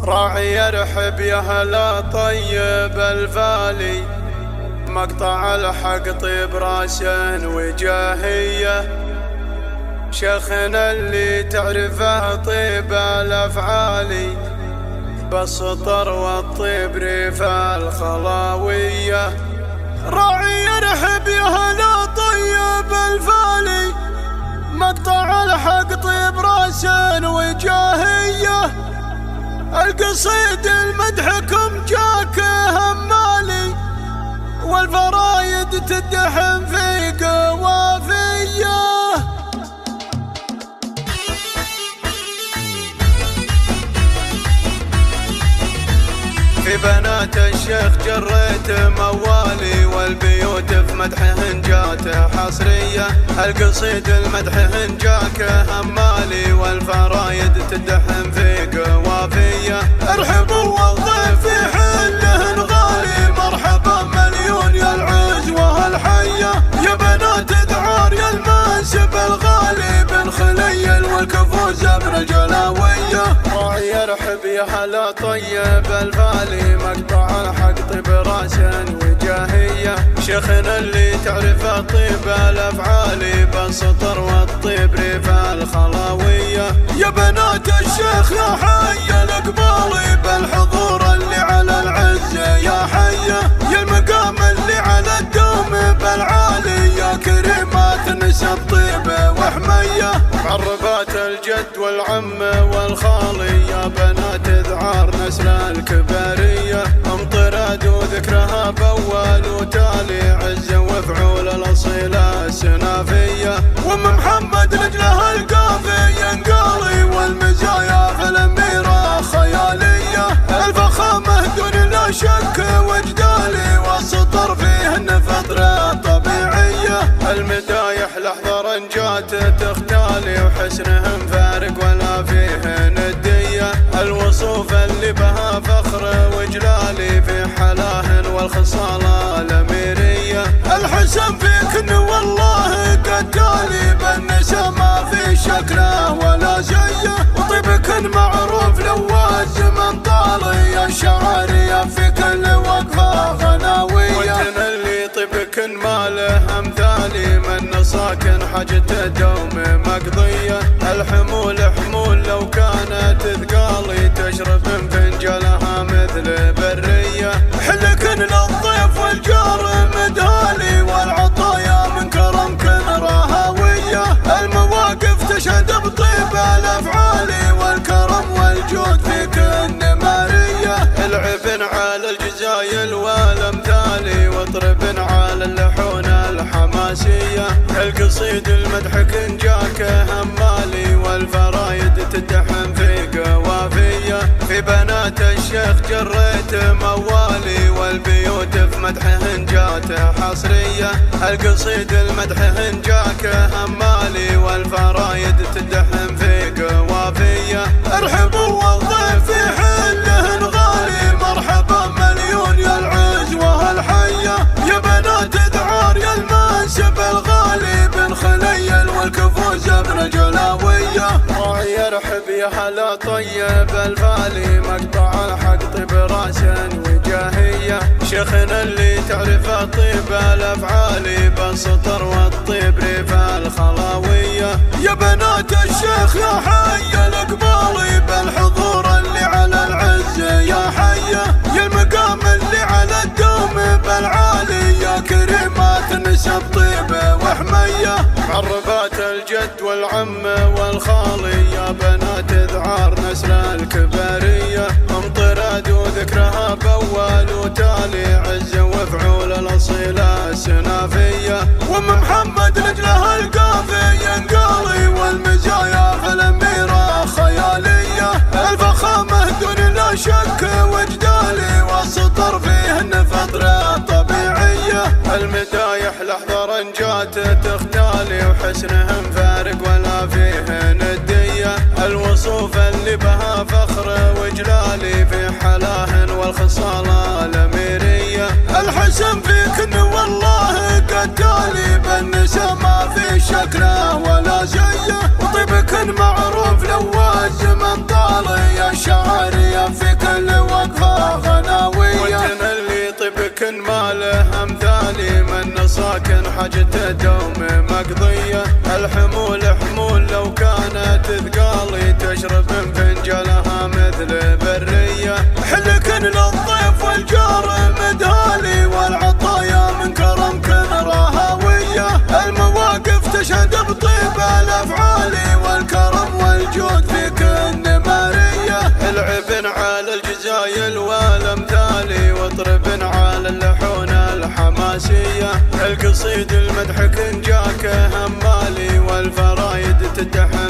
راعي يرحب يا هلا طيب الفالي، مقطع الحق طيب راسا وجاهية، شيخنا اللي تعرفه طيب الافعالي، بالسطر والطيب ريف الخلاوية. راعي يرحب يا هلا طيب الفالي، مقطع الحق طيب راسا وجاهية، القصيد المدحكم جاك همالي، والفرايد تدحم في قوافيه. في بنات الشيخ جريت موالي، والبيوت في مدحهن جات حصرية، القصيد المدحهن جاك همالي، والفرايد تدحم في قوافية. ارحبوا والضيف في حلهن غالي، مرحبا مليون يا العزوة الحية، يا بنات ذعار يا المنسب الغالي، بن خليل والكفوز برجلاوية. راعي يرحب يا هلا طيب الفالي، مقطع الحق طيب راسا وجاهية، شيخنا اللي تعرفه طيب الافعالي، بالسطر والطيب ريف الخلاوية. يا بنات الشيخ يا حي الاقبالي، بالحضور اللي على العز يا حية، يا المقام اللي على الدوم بالعالي، يا كريمات نسب طيبة وحمية، معربات الجد والعم والخالي، يا بنات ذعار نسل الكبارية، امطراد وذكرها بأول وتالي، عز وفعول الأصيلة السنافية، وام محمد لجلها القافي ينقالي، والمزايا في الأميرة خيالية، الفخامة دون لا شك وجدالي، والسطر فيهن فطرة طبيعية، المدايح لحظة جات تختالي، وحسنهم فارق ولا فيهن الدية، الوصوف اللي بها فخر وجلالي، في حلاهن والخصالة الأميرية، الحسن فيكن والله قتالي، بالنسا ما في شكله ولا زيه، وطيبكن معروف لواز من طالي، الشعرية في كل وقفة غناوية، وانتن اللي طيبكن ما له امثالي، من ساكن حاجته دوم مقضية، الحمول حمول لو كانت ثقالي، تشرب من فنجلها مثل برية، حلكن للضيف والجار مدهالي، والعطايا من كرمكن رهاوية، المواقف تشهد بطيب الافعالي، والكرم والجود فيكن مارية، العبن على الجزايل والامثالي، واطربن على اللحون الحماسية، القصيد المدحك جاك همالي، والفرايد تدحم في قوافية، في بنات الشيخ جريت موالي، والبيوت في مدحهن جات حصرية، القصيد المدحهن جاك همالي، والفرايد تدحم في قوافية. ارحبوا والضيف في حلهن غالي، مرحبا مليون يا العزوة الحية، يا بنات ذعار يا المنسب الغالي، بن خليل والكفوز برجلاوية. راعي يرحب يا هلا طيب الفالي، مقطع الحق طيب راسا وجاهية، شيخنا اللي تعرفه طيب الافعالي، بالسطر والطيب ريف الخلاوية، يا بنات الشيخ يا حي الاقبالي، بالحضور اللي على العز يا حية، يا المقام اللي على الدوم بالعالي، يا كريمات نسب طيبة وحمية، معربات الجد والعم والخالي، يا بنات ذعار نسل الكبارية، امطراد وذكرها بأول وتالي، عز وفعول الأصيلة السنافية، وام محمد لجلها القافي ينقالي، والمزايا في الأميرة خيالية، الفخامة دون لا شك وجدالي، والسطر فيهن فطرة طبيعية، المدايح لحظة جات تختالي، وحسنهم فارق ولا فيهن الدية، الوصوف اللي بها فخر وجلالي، في حلاهن والخصالة الأميرية، الحسن فيكن والله قتالي، بالنسا ما في شكله ولا زيه، وطيبكن معروف لواز من طالي، الشعرية في تدوم مقضية. الحمول حمول لو كانت ثقالي تشرب فنجلها مثل برية. حلكن للضيف والجار مدهالي والعطايا من كرمكن رهاوية. المواقف تشهد بطيب الافعال والكرم والجود فيكن مارية. العبن على الجزايل والامثال واطربن على اللحون الحماسية. القصيد المدح كن جاك همالي والفرايد تتحمل